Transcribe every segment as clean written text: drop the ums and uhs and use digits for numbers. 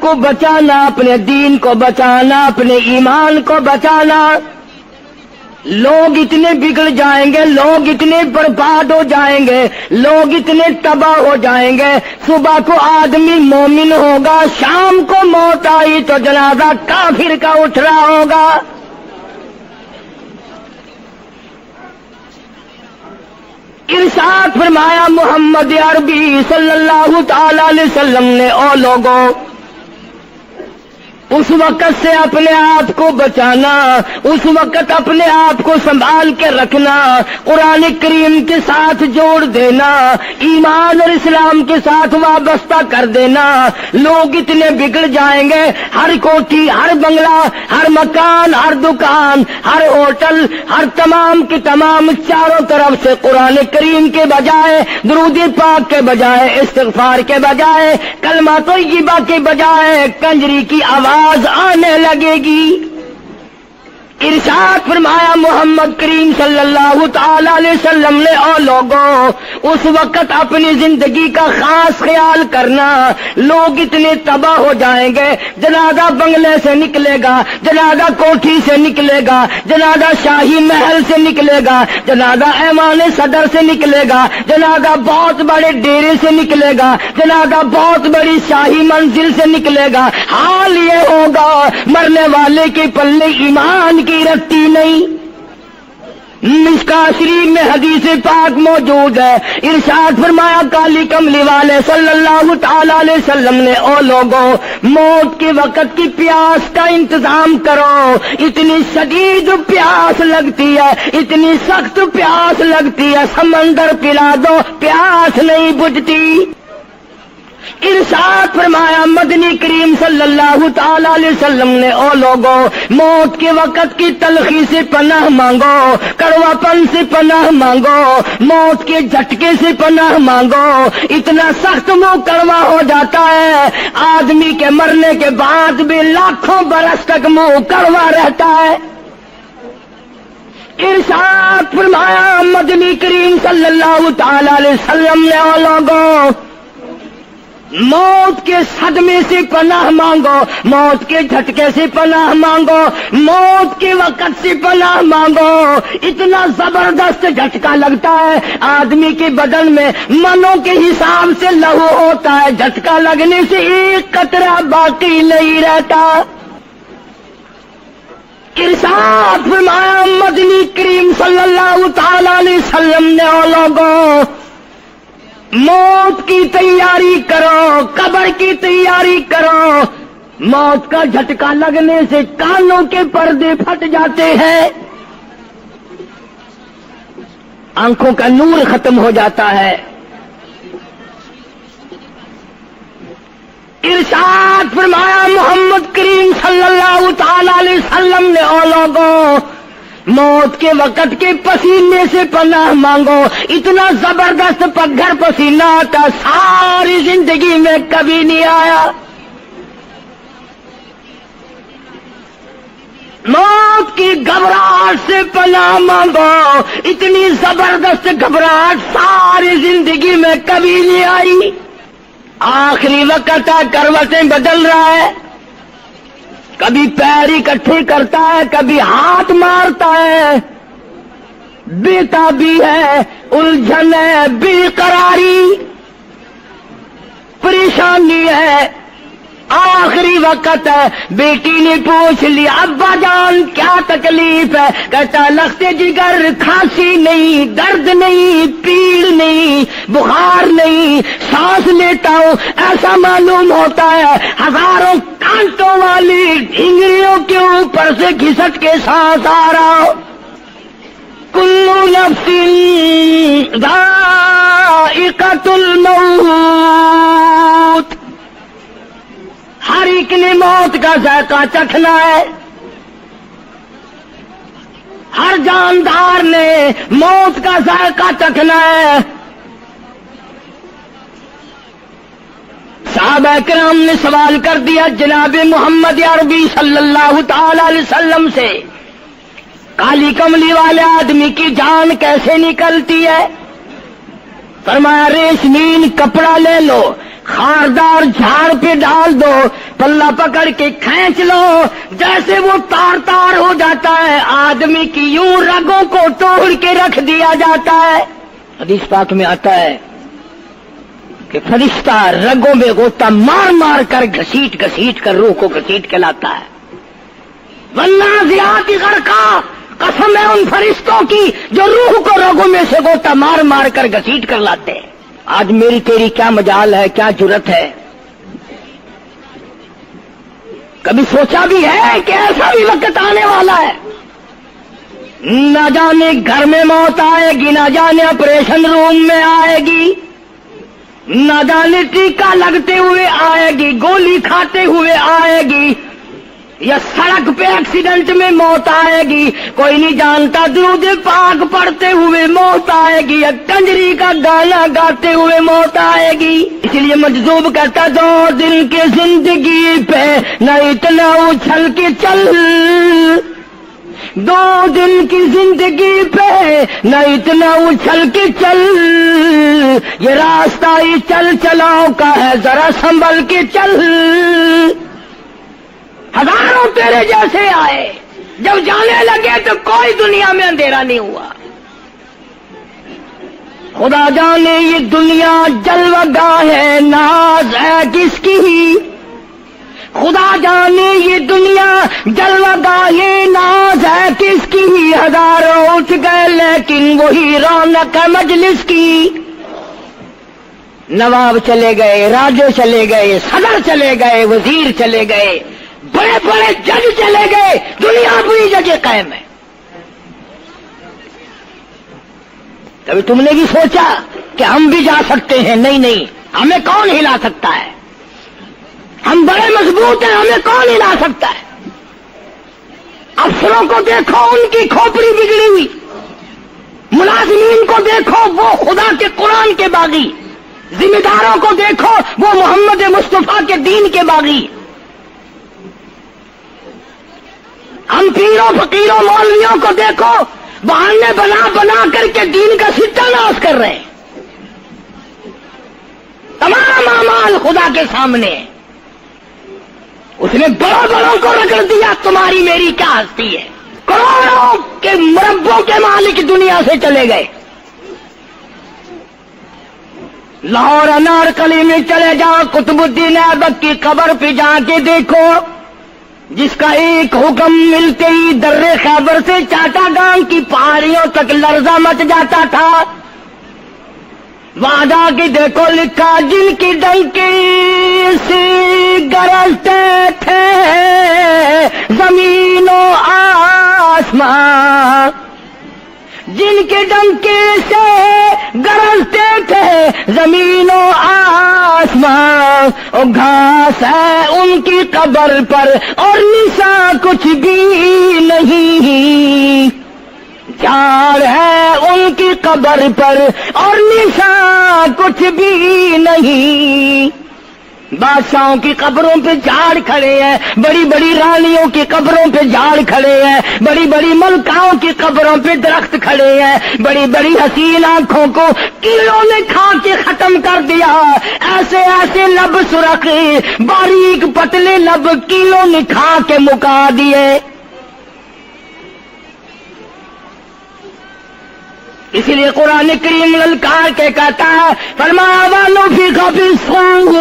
کو بچانا، اپنے دین کو بچانا، اپنے ایمان کو بچانا۔ لوگ اتنے بگڑ جائیں گے، لوگ اتنے برباد ہو جائیں گے، لوگ اتنے تباہ ہو جائیں گے۔ صبح کو آدمی مومن ہوگا، شام کو موت آئی تو جنازہ کافر کا اٹھ رہا ہوگا۔ ارشاد فرمایا محمد عربی صلی اللہ تعالی علیہ وسلم نے، او لوگوں، اس وقت سے اپنے آپ کو بچانا، اس وقت اپنے آپ کو سنبھال کے رکھنا، قرآن کریم کے ساتھ جوڑ دینا، ایمان اور اسلام کے ساتھ وابستہ کر دینا۔ لوگ اتنے بگڑ جائیں گے، ہر کوٹھی، ہر بنگلہ، ہر مکان، ہر دکان، ہر ہوٹل، ہر تمام کے تمام چاروں طرف سے قرآن کریم کے بجائے، درود پاک کے بجائے، استغفار کے بجائے، کلمہ طیبہ کے بجائے کنجری کی آواز آنے لگے گی۔ ارشاد فرمایا محمد کریم صلی اللہ تعالی علیہ وسلم نے، او لوگوں، اس وقت اپنی زندگی کا خاص خیال کرنا۔ لوگ اتنے تباہ ہو جائیں گے، جنازہ بنگلے سے نکلے گا، جنازہ کوٹھی سے نکلے گا، جنازہ شاہی محل سے نکلے گا، جنازہ ایوان صدر سے نکلے گا، جنازہ بہت بڑے ڈیرے سے نکلے گا، جنازہ بہت بڑی شاہی منزل سے نکلے گا۔ حال یہ ہوگا مرنے والے کے پلے ایمان کی رکھتی نہیں۔ مشکاۃ شریف میں حدیث پاک موجود ہے، ارشاد فرمایا کالی کملی والے صلی اللہ تعالی علیہ وسلم نے، او لوگوں، موت کے وقت کی پیاس کا انتظام کرو۔ اتنی شدید پیاس لگتی ہے، اتنی سخت پیاس لگتی ہے، سمندر پلا دو پیاس نہیں بجھتی۔ ارشاد فرمایا مدنی کریم صلی اللہ تعالی علیہ وسلم نے، او لوگوں، موت کے وقت کی تلخی سے پناہ مانگو، کڑوا پن سے پناہ مانگو، موت کے جھٹکے سے پناہ مانگو۔ اتنا سخت منہ کڑوا ہو جاتا ہے، آدمی کے مرنے کے بعد بھی لاکھوں برس تک منہ کڑوا رہتا ہے۔ ارشاد فرمایا مدنی کریم صلی اللہ تعالی علیہ وسلم نے، او لوگوں، موت کے صدمے سے پناہ مانگو، موت کے جھٹکے سے پناہ مانگو، موت کے وقت سے پناہ مانگو۔ اتنا زبردست جھٹکا لگتا ہے، آدمی کے بدن میں منوں کے حساب سے لہو ہوتا ہے، جھٹکا لگنے سے ایک قطرہ باقی نہیں رہتا۔ ارشاد فرمایا مدنی کریم صلی اللہ تعالی علیہ وسلم نے، او لوگوں، موت کی تیاری کرو، قبر کی تیاری کرو۔ موت کا جھٹکا لگنے سے کانوں کے پردے پھٹ جاتے ہیں، آنکھوں کا نور ختم ہو جاتا ہے۔ ارشاد فرمایا محمد کریم صلی اللہ تعالی علیہ وسلم نے، او لوگوں، موت کے وقت کے پسینے سے پناہ مانگو۔ اتنا زبردست پگھر پسینہ آتا ساری زندگی میں کبھی نہیں آیا۔ موت کی گھبراہٹ سے پناہ مانگو، اتنی زبردست گھبراہٹ ساری زندگی میں کبھی نہیں آئی۔ آخری وقت ہے، کروٹیں بدل رہا ہے، کبھی پیر اکٹھے کرتا ہے، کبھی ہاتھ مارتا ہے، بےتابی ہے، الجھن ہے، بے قراری، پریشانی ہے، آخری وقت ہے۔ بیٹی نے پوچھ لیا ابا جان کیا تکلیف ہے؟ کہتا لخت جگر، کھانسی نہیں، درد نہیں، پیڑ نہیں، بخار نہیں، سانس لیتا ہوں ایسا معلوم ہوتا ہے ہزاروں کانٹوں والی ڈھنگریوں کے اوپر سے گھسٹ کے سانس آ رہا ہو۔ کلو نفس ذائقۃ الموت، ہر ایک نے موت کا ذائقہ چکھنا ہے، ہر جاندار نے موت کا ذائقہ چکھنا ہے۔ صحابہ کرام نے سوال کر دیا جناب محمد عربی صلی اللہ تعالی علیہ وسلم سے، کالی کملی والے آدمی کی جان کیسے نکلتی ہے؟ فرمایا ریشمین کپڑا لے لو، خاردار جھاڑ پہ ڈال دو، پلہ پکڑ کے کھینچ لو، جیسے وہ تار تار ہو جاتا ہے آدمی کی یوں رگوں کو توڑ کے رکھ دیا جاتا ہے۔ حدیث پاک میں آتا ہے کہ فرشتہ رگوں میں غوطہ مار مار کر گھسیٹ گھسیٹ کر روح کو گھسیٹ کے لاتا ہے۔ والنازعات غرقا، قسم ہے ان فرشتوں کی جو روح کو رگوں میں سے غوطہ مار مار کر گھسیٹ کر لاتے ہیں۔ آج میری تیری کیا مجال ہے، کیا جرت ہے؟ کبھی سوچا بھی ہے کہ ایسا بھی وقت آنے والا ہے، نہ جانے گھر میں موت آئے گی، نہ جانے آپریشن روم میں آئے گی، نہ جانے ٹیکہ لگتے ہوئے آئے گی، گولی کھاتے ہوئے آئے گی، یا سڑک پہ ایکسیڈنٹ میں موت آئے گی، کوئی نہیں جانتا، درود پاک پڑھتے ہوئے موت آئے گی، یا کنجری کا گانا گاتے ہوئے موت آئے گی۔ اس لیے مجذوب کرتا 2 دن کی زندگی پہ نہ اتنا اچھل کے چل، 2 دن کی زندگی پہ نہ اتنا اچھل کے چل، یہ راستہ ہی چل چلاؤ کا ہے، ذرا سنبھل کے چل۔ ہزاروں تیرے جیسے آئے، جب جانے لگے تو کوئی دنیا میں اندھیرا نہیں ہوا۔ خدا جانے یہ دنیا جلوہ گاہ ہے، ناز ہے کس کی؟ خدا جانے یہ دنیا جلوہ گاہ ہے، ناز ہے کس کی؟ ہزاروں اٹھ گئے لیکن وہی رونق ہے مجلس کی۔ نواب چلے گئے، راجے چلے گئے، صدر چلے گئے، وزیر چلے گئے، بڑے بڑے جج چلے گئے، دنیا اپنی جگہ قائم ہے۔ کبھی تم نے بھی سوچا کہ ہم بھی جا سکتے ہیں؟ نہیں نہیں، ہمیں کون ہلا سکتا ہے؟ ہم بڑے مضبوط ہیں، ہمیں کون ہلا سکتا ہے؟ افسروں کو دیکھو، ان کی کھوپڑی بگڑی ہوئی، ملازمین کو دیکھو وہ خدا کے قرآن کے باغی، ذمہ داروں کو دیکھو وہ محمد مصطفیٰ کے دین کے باغی۔ ہم پیروں فقیروں مولویوں کو دیکھو، بہانے بنا بنا کر کے دین کا ستہ ناش کر رہے ہیں۔ تمام اعمال خدا کے سامنے، اس نے بڑوں بڑوں کو رگڑ دیا، تمہاری میری کیا ہستی ہے؟ کروڑوں کے مربوں کے مالک دنیا سے چلے گئے۔ لاہور انارکلی میں چلے جاؤ، قطب الدین ایبک کی قبر پہ جا کے دیکھو، جس کا ایک حکم ملتے ہی در خیبر سے چاٹا گام کی پہاڑیوں تک لرزہ مچ جاتا تھا۔ وہاں جا کے دیکھو لکھا، جن کی ڈنکی سے گرجتے تھے زمین و آسمان، جن کے ڈنکے سے گرجتے تھے زمین و آسمان، اور گھاس ہے ان کی قبر پر اور نشان کچھ بھی نہیں، جھاڑ ہے ان کی قبر پر اور نشان کچھ بھی نہیں۔ بادشاہوں کی قبروں پہ جھاڑ کھڑے ہیں، بڑی بڑی رانیوں کی قبروں پہ جھاڑ کھڑے ہیں، بڑی بڑی ملکاؤں کی قبروں پہ درخت کھڑے ہیں، بڑی بڑی حسین آنکھوں کو کیڑوں نے کھا کے ختم کر دیا، ایسے ایسے لب سرخ باریک پتلے لب کیڑوں نے کھا کے مکا دیے۔ اسی لیے قرآن کریم للکار کے کہتا ہے، فرمایا وَنُفِخَ فِي الصُّورِ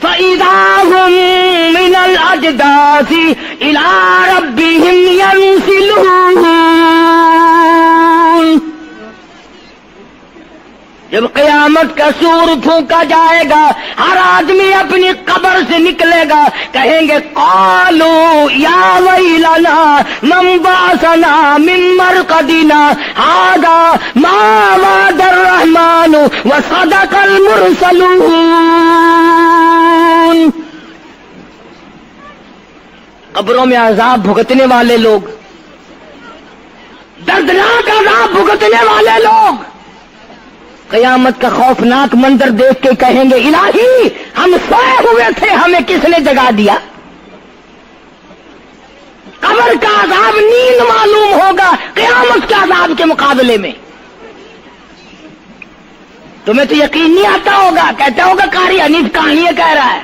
فَإِذَا هُم مِّنَ الْأَجْدَاثِ إِلَىٰ رَبِّهِمْ يَنسِلُونَ۔ جب قیامت کا سور پھونکا جائے گا، ہر آدمی اپنی قبر سے نکلے گا، کہیں گے قالو یا ویلنا من بعثنا من مرقدنا ھذا ما وعد الرحمن وصدق المرسلون۔ قبروں میں عذاب بھگتنے والے لوگ، دردناک عذاب بھگتنے والے لوگ قیامت کا خوفناک منظر دیکھ کے کہیں گے الہی ہم سوئے ہوئے تھے، ہمیں کس نے جگا دیا؟ قبر کا عذاب نیند معلوم ہوگا قیامت کے عذاب کے مقابلے میں۔ تمہیں تو یقین نہیں آتا ہوگا، کہتا ہوگا قاری حنیف کہانیاں کہہ رہا ہے۔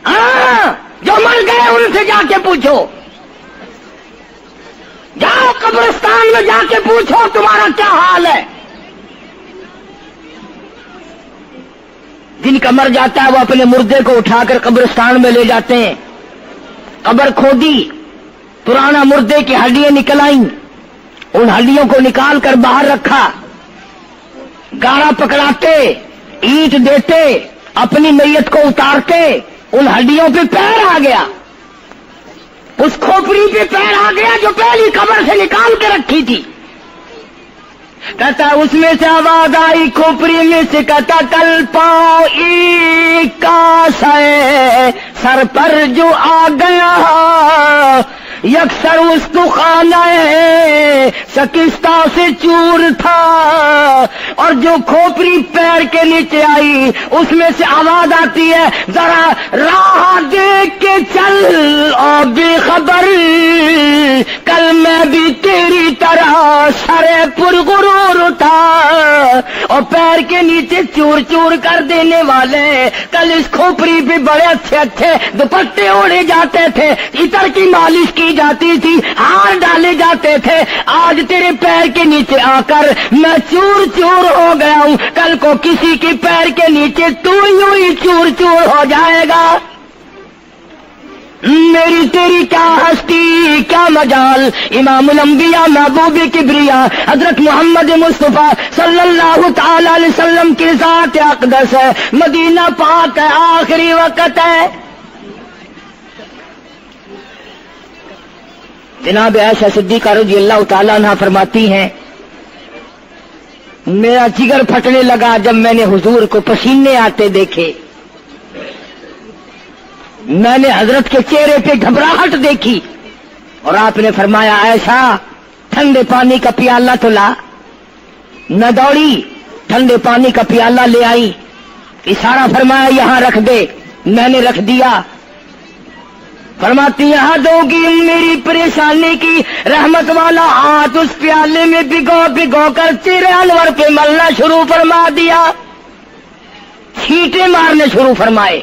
ہاں، جو مر گئے ان سے جا کے پوچھو، جاؤ قبرستان میں جا کے پوچھو تمہارا کیا حال ہے۔ جن کا مر جاتا ہے وہ اپنے مردے کو اٹھا کر قبرستان میں لے جاتے ہیں، قبر کھودی، پرانا مردے کی ہڈیاں نکل آئیں، ان ہڈیوں کو نکال کر باہر رکھا، گاڑا پکڑاتے، اینٹ دیتے، اپنی میت کو اتارتے، ان ہڈیوں پہ پیر آ گیا، اس کھوپڑی پہ پیر آ گیا جو پہلی قبر سے نکال کے رکھی تھی۔ کہتا اس میں سے آواز آئی کھوپڑی میں سے، کہتا کل پاؤں ایک کاش ہے سر پر جو آ گیا، یکسر استخانہ سکستہ سے چور تھا، اور جو کھوپڑی پیر کے نیچے آئی اس میں سے آواز آتی ہے ذرا راہ دیکھ کے چل اور بے خبر، کل میں بھی تیری طرح سرے پرغرور تھا، اور پیر کے نیچے چور چور کر دینے والے کل اس کھوپڑی پہ بڑے اچھے اچھے دوپٹے اوڑے جاتے تھے، عطر کی مالش کی جاتی تھی، ہار ڈالے جاتے تھے، آج تیرے پیر کے نیچے آ کر میں چور چور ہو گیا ہوں، کل کو کسی کے پیر کے نیچے تو یوں ہی چور چور ہو جائے گا۔ میری تیری کیا ہستی کیا مجال، امام الانبیاء محبوب کبریا حضرت محمد مصطفیٰ صلی اللہ تعالی علیہ وسلم کی ذات اقدس ہے، مدینہ پاک ہے، آخری وقت ہے۔ جناب عائشہ صدیقہ رضی اللہ تعالیٰ عنہ فرماتی ہیں میرا جگر پھٹنے لگا جب میں نے حضور کو پسینے آتے دیکھے، میں نے حضرت کے چہرے پہ گھبراہٹ دیکھی، اور آپ نے فرمایا عائشہ ٹھنڈے پانی کا پیالہ تو لا، نہ دوڑی، ٹھنڈے پانی کا پیالہ لے آئی، اشارہ فرمایا یہاں رکھ دے، میں نے رکھ دیا، فرماتی یہاں دو گی میری پریشانی کی رحمت والا ہاتھ اس پیالے میں بھگو بھگو کر چہرے انور پہ ملنا شروع فرما دیا، چھینٹے مارنے شروع فرمائے۔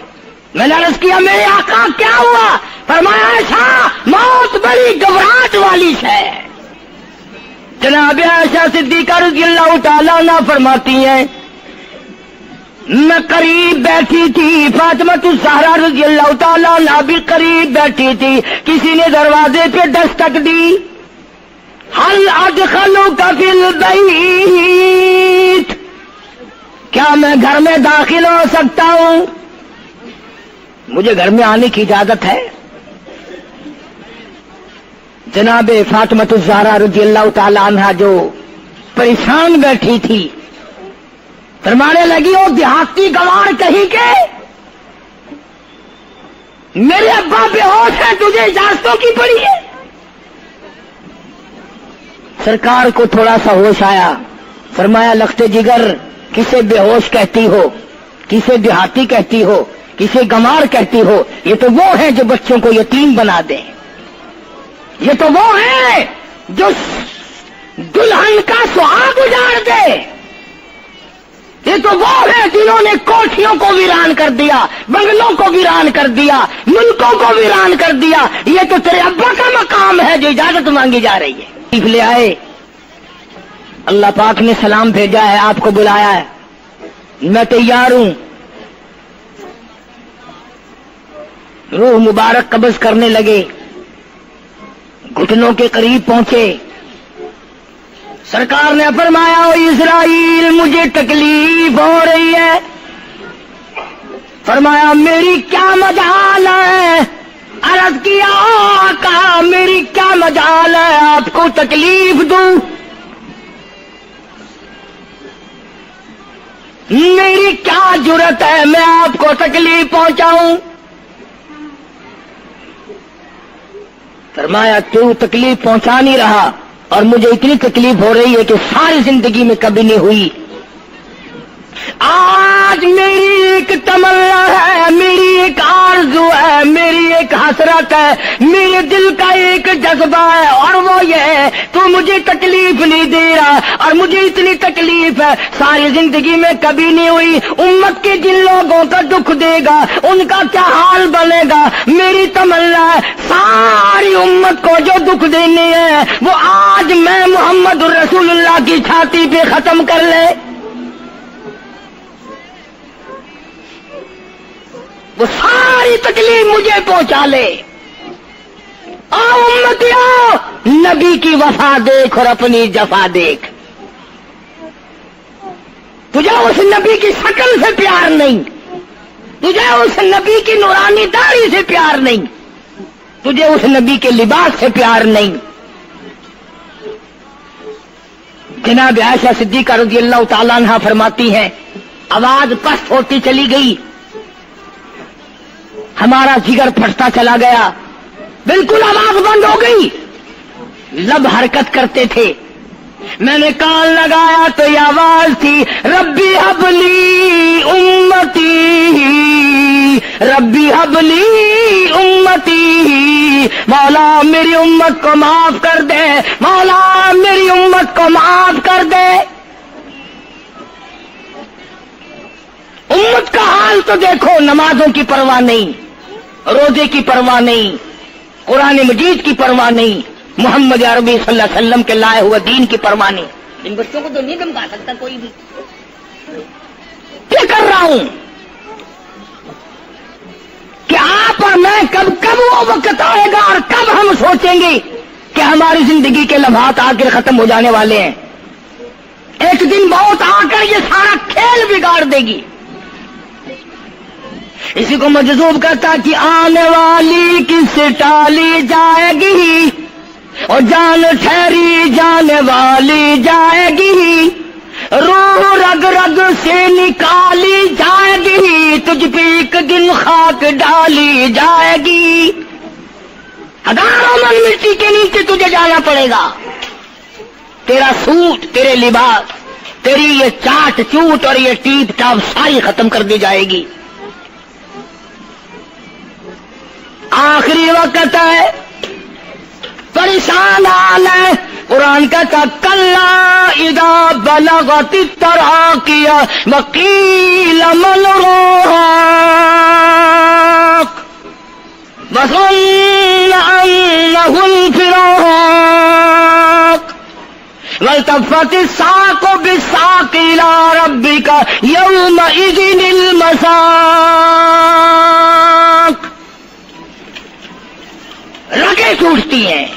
میں نے عرض کیا میرے آقا کیا ہوا؟ فرمایا عائشہ موت بڑی گھبراہٹ والی ہے۔ جناب عائشہ صدیقہ رضی اللہ تعالیٰ عنہ فرماتی ہیں میں قریب بیٹھی تھی، فاطمہ الزہرا رضی اللہ تعالیٰ عنہ بھی قریب بیٹھی تھی، کسی نے دروازے پہ دستک دی، حل ادخلوک فی البیت، کیا میں گھر میں داخل ہو سکتا ہوں؟ مجھے گھر میں آنے کی اجازت ہے؟ جناب فاطمہ الزہرا رضی اللہ تعالی عنہا جو پریشان بیٹھی تھی فرمانے لگی وہ دیہاتی گوار کہیں کے میرے ابا بے ہوش ہے، تجھے اجازتوں کی پڑی ہے؟ سرکار کو تھوڑا سا ہوش آیا، فرمایا لخت جگر کسے بے ہوش کہتی ہو، کسے دیہاتی کہتی ہو، کسے گمار کہتی ہو؟ یہ تو وہ ہیں جو بچوں کو یتیم بنا دیں، یہ تو وہ ہیں جو دلہن کا سہاگ اجاڑ دے، یہ تو وہ ہیں جنہوں نے کوٹھیوں کو ویران کر دیا، بنگلوں کو ویران کر دیا، ملکوں کو ویران کر دیا۔ یہ تو تیرے ابا کا مقام ہے جو اجازت مانگی جا رہی ہے۔ لے آئے، اللہ پاک نے سلام بھیجا ہے، آپ کو بلایا ہے، میں تیار ہوں۔ روح مبارک قبض کرنے لگے، گھٹنوں کے قریب پہنچے، سرکار نے فرمایا او اسرائیل مجھے تکلیف ہو رہی ہے۔ فرمایا میری کیا مجال ہے؟ عرض کیا آقا میری کیا مجال ہے آپ کو تکلیف دوں؟ میری کیا جرت ہے میں آپ کو تکلیف پہنچاؤں؟ فرمایا تو تکلیف پہنچا نہیں رہا، اور مجھے اتنی تکلیف ہو رہی ہے کہ ساری زندگی میں کبھی نہیں ہوئی۔ آج میری ایک تمنا ہے، میری ایک آرزو ہے، میری ایک حسرت ہے، میرے دل کا ایک جذبہ ہے اور وہ یہ ہے تو مجھے تکلیف نہیں دے رہا، اور مجھے اتنی تکلیف ہے ساری زندگی میں کبھی نہیں ہوئی۔ امت کے جن لوگوں کا دکھ دے گا ان کا کیا حال بنے گا؟ میری تمنا ہے ساری امت کو جو دکھ دینے ہیں وہ آج میں محمد رسول اللہ کی چھاتی پہ ختم کر لے، وہ ساری تکلیف مجھے پہنچا لے۔ آؤ امتیوں، نبی کی وفا دیکھ اور اپنی جفا دیکھ۔ تجھے اس نبی کی شکل سے پیار نہیں، تجھے اس نبی کی نورانی داڑھی سے پیار نہیں، تجھے اس نبی کے لباس سے پیار نہیں۔ جناب عائشہ صدیقہ رضی اللہ تعالیٰ عنہا فرماتی ہیں آواز پست ہوتی چلی گئی، ہمارا جگر پھٹتا چلا گیا، بالکل آواز بند ہو گئی، لب حرکت کرتے تھے۔ میں نے کان لگایا تو یہ آواز تھی ربی حبلی امتی، ربی حبلی امتی، مولا میری امت کو معاف کر دے، مولا میری امت کو معاف کر دے۔ امت کا حال تو دیکھو، نمازوں کی پرواہ نہیں، روزے کی پرواہ نہیں، قرآن مجید کی پرواہ نہیں، محمد عربی صلی اللہ علیہ وسلم کے لائے ہوئے دین کی پرواہ نہیں۔ ان بچوں کو تو نہیں دمکا سکتا کوئی بھی۔ کیا کر رہا ہوں کہ آپ اور میں کب وہ وقت آئے گا اور کب ہم سوچیں گے کہ ہماری زندگی کے لمحات آ کر ختم ہو جانے والے ہیں۔ ایک دن بہت آ کر یہ سارا کھیل بگاڑ دے گی۔ اسی کو مجذوب کرتا کہ آنے والی کس ٹالی جائے گی، اور جان ٹھہری جانے والی جائے گی، روح رگ رگ سے نکالی جائے گی، تجھ پہ ایک دن خاک ڈالی جائے گی، ہزاروں من مٹی کے نیچے تجھے جانا پڑے گا، تیرا سوٹ، تیرے لباس، تیری یہ چاٹ چوٹ اور یہ ٹیپ ٹاپ ساری ختم کر دی جائے گی۔ آخری وقت ہے، پریشان حال ہے۔ قرآن کہتا کلا اذا بلغت التراقی وقیل من راق وظن انه الفراق والتفت الساق بالساق الى ربك يومئذ المساق۔ رگیں ٹوٹتی ہیں،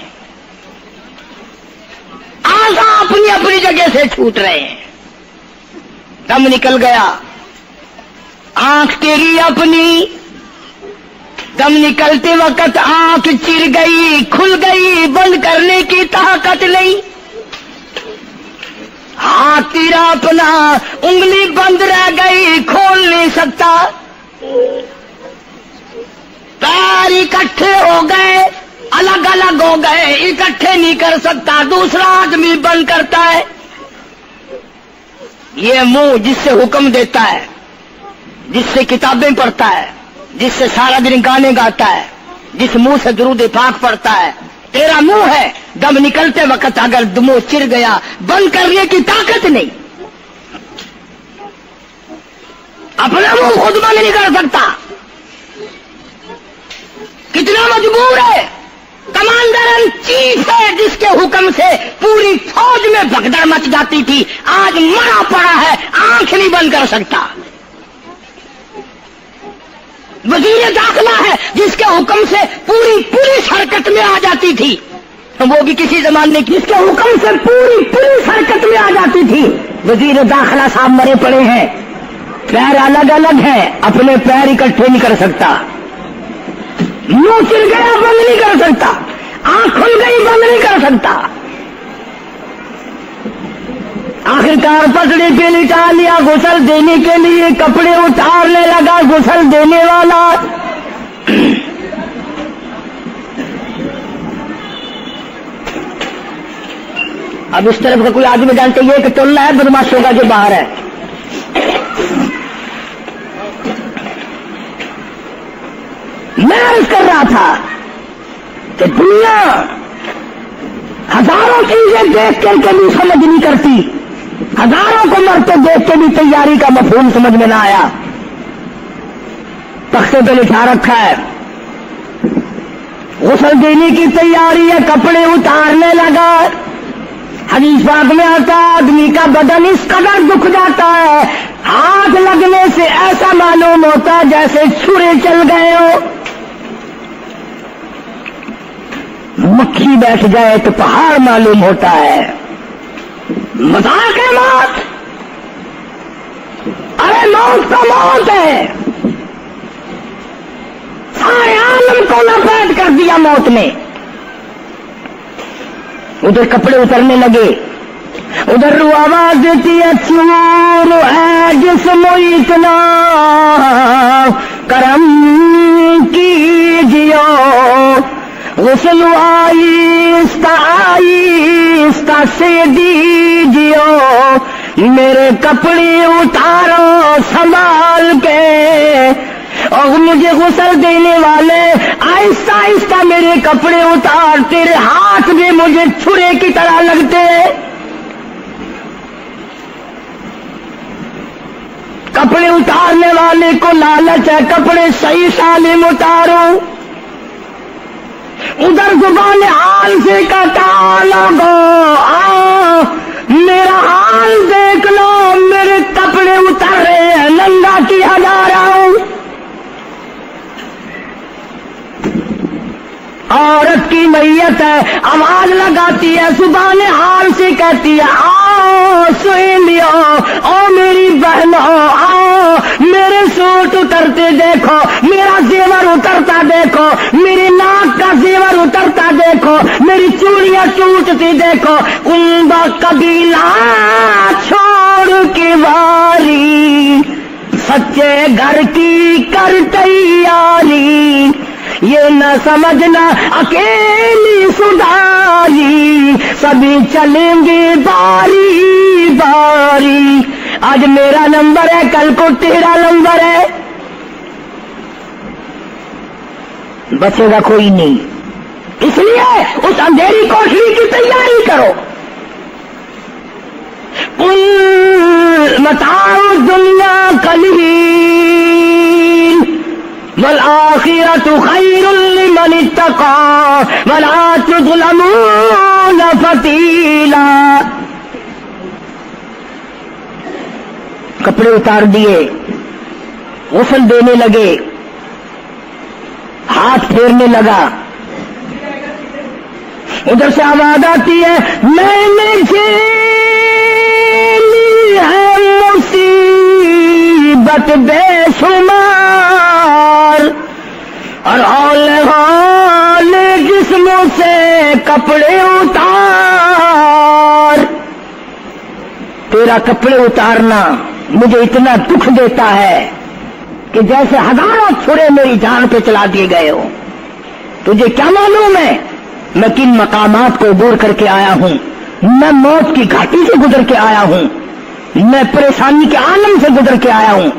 آزا اپنی اپنی جگہ سے چھوٹ رہے ہیں، دم نکل گیا، آنکھ تیری اپنی، دم نکلتے وقت آنکھ چر گئی، کھل گئی، بند کرنے کی طاقت نہیں، ہاتھ تیرا اپنا، انگلی بند رہ گئی، کھول نہیں سکتا، پیر اکٹھے ہو گئے، الگ الگ ہو گئے، اکٹھے نہیں کر سکتا، دوسرا آدمی بند کرتا ہے۔ یہ منہ جس سے حکم دیتا ہے، جس سے کتابیں پڑھتا ہے، جس سے سارا دن گانے گاتا ہے، جس منہ سے درود پاک پڑھتا ہے، تیرا منہ ہے، دم نکلتے وقت اگر منہ چر گیا، بند کرنے کی طاقت نہیں، اپنا منہ خود بند نہیں کر سکتا، کتنا مجبور ہے، کمانڈر ان چیف ہے جس کے حکم سے پوری فوج میں بھگدڑ مچ جاتی تھی، آج مرا پڑا ہے، آنکھ نہیں بند کر سکتا، وزیر داخلہ ہے جس کے حکم سے پوری پولیس حرکت میں آ جاتی تھی، وہ بھی کسی زمانے کی، جس کے حکم سے پوری پولیس حرکت میں آ جاتی تھی، وزیر داخلہ صاحب مرے پڑے ہیں، پیر الگ الگ ہیں، اپنے پیر اکٹھے نہیں کر سکتا، منہ چل گیا بند نہیں کر سکتا، آنکھ کھل گئی بند نہیں کر سکتا، آخرکار پسڑی پہ لٹا لیا، غسل دینے کے لیے کپڑے اتارنے لگا غسل دینے والا، اب اس طرف کا کوئی آدمی جانتے یہ کہ ٹولنا ہے بدماشوں کا جو باہر ہے، میں عرض کر رہا تھا کہ دنیا ہزاروں چیزیں دیکھ کر کے بھی سمجھ نہیں کرتی، ہزاروں کو مرتے دیکھ کے بھی تیاری کا مفہوم سمجھ میں نہ آیا۔ تختے پہ لکھا رکھا ہے غسل دینے کی تیاری ہے، کپڑے اتارنے لگا۔ حدیث پاک میں آتا ہے آدمی کا بدن اس قدر دکھ جاتا ہے، ہاتھ لگنے سے ایسا معلوم ہوتا ہے جیسے چھرے چل گئے ہو، مکھی بیٹھ جائے تو پہاڑ معلوم ہوتا ہے۔ مذاق ہے موت، ارے موت تو موت ہے، سارے عالم کو لپیٹ کر دیا موت نے۔ ادھر کپڑے اترنے لگے، ادھر رو آواز دیتی ہے چور ہے جسم اتنا کرم کیجیو، غسل آہستہ آہستہ سے دیجیو، میرے کپڑے اتارو سنبھال کے، اور مجھے غسل دینے والے آہستہ آہستہ میرے کپڑے اتار، تیرے ہاتھ بھی مجھے چھرے کی طرح لگتے، کپڑے اتارنے والے کو لالچ ہے کپڑے صحیح سالم اتارو، ادھر زبان حال سے کہتا لوگو میرا حال دیکھ لو، میرے کپڑے اتار رہے ہیں، ننگا کیا جا رہا ہوں۔ عورت کی میت ہے، آواز لگاتی ہے، زبان حال سے کہتی ہے آؤ سہیلیو، او میری بہنوں آؤ، میرے سوٹ اترتے دیکھو، میرا زیور اترتا دیکھو، میری ناک کا زیور اترتا دیکھو، میری چوڑیاں ٹوٹتی دیکھو، ان با قبیلہ چھوڑ کے واری، سچے گھر کی کر تیاری، یہ نہ سمجھنا اکیلی سدھاری، سبھی چلیں گے باری باری، آج میرا نمبر ہے کل کو تیرا نمبر ہے، بچے گا کوئی نہیں، اس لیے اس اندھیری کوٹری کی تیاری کرو۔ قل متاع الدنیا قلیل والآخرۃ خیر لمن اتقى ولا تظلمون فتیلا۔ کپڑے اتار دیے، غسل دینے لگے، ہاتھ پھیرنے لگا، ادھر سے آواز آتی ہے میں نے جھیلی ہے مصیبت بے شمار، اور ہال جسموں سے کپڑے اتار، تیرا کپڑے اتارنا مجھے اتنا دکھ دیتا ہے کہ جیسے ہزاروں چھرے میری جان پہ چلا دیے گئے ہو۔ تجھے کیا معلوم ہے میں کن مقامات کو عبور کر کے آیا ہوں، میں موت کی گھاٹی سے گزر کے آیا ہوں، میں پریشانی کے عالم سے گزر کے آیا ہوں،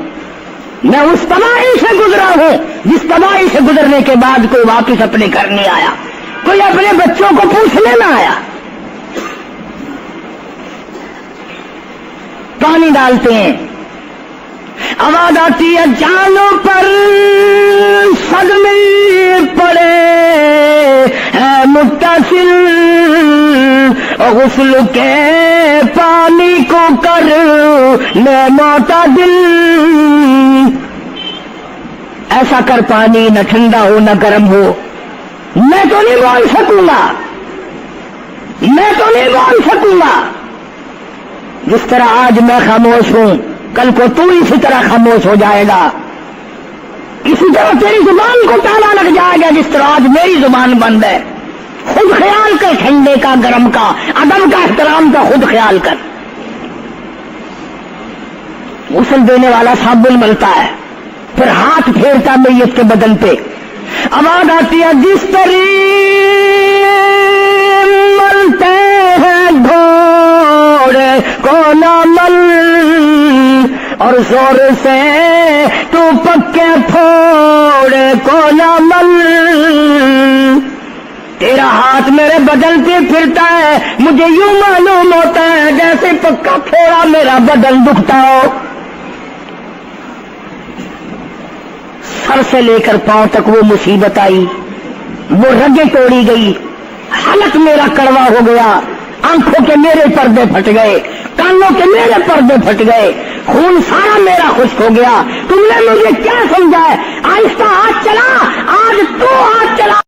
میں اس تباہی سے گزرا ہوں جس تباہی سے گزرنے کے بعد کوئی واپس اپنے گھر نہیں آیا، کوئی اپنے بچوں کو پوچھنے نہ آیا۔ پانی ڈالتے ہیں، آواز آتی ہے جانوں پر صدمے پڑے ہے متصل، غسل کے پانی کو کر لے معتدل، ایسا کر پانی نہ ٹھنڈا ہو نہ گرم ہو، میں تو نہیں بول سکوں گا، میں تو نہیں بول سکوں گا، جس طرح آج میں خاموش ہوں کل کو تو اسی طرح خاموش ہو جائے گا، اسی طرح تیری زبان کو تالا لگ جائے گا جس طرح آج میری زبان بند ہے۔ خود خیال کر، ٹھنڈے کا گرم کا ادب کا احترام کا خود خیال کر۔ غسل دینے والا صابن ملتا ہے، پھر ہاتھ پھیرتا میت کے بدن پہ، آواز آتی ہے جس طریق ملتے ہیں گھوڑے کو نہ مل، اور زور سے تو پکے پھوڑے کو نہ مل. تیرا ہاتھ میرے بدن پہ پھرتا ہے, مجھے یوں معلوم ہوتا ہے جیسے پکا پھوڑا میرا بدن دکھتا ہو. سر سے لے کر پاؤں تک وہ مصیبت آئی, وہ رگیں توڑی گئی, حلق میرا کڑوا ہو گیا, آنکھوں کے میرے پردے پھٹ گئے, کانوں کے میرے پردے پھٹ گئے, خون سارا میرا خشک ہو گیا. تم نے مجھے کیا سمجھا ہے؟ آہستہ ہاتھ چلا, آج تو ہاتھ چلا.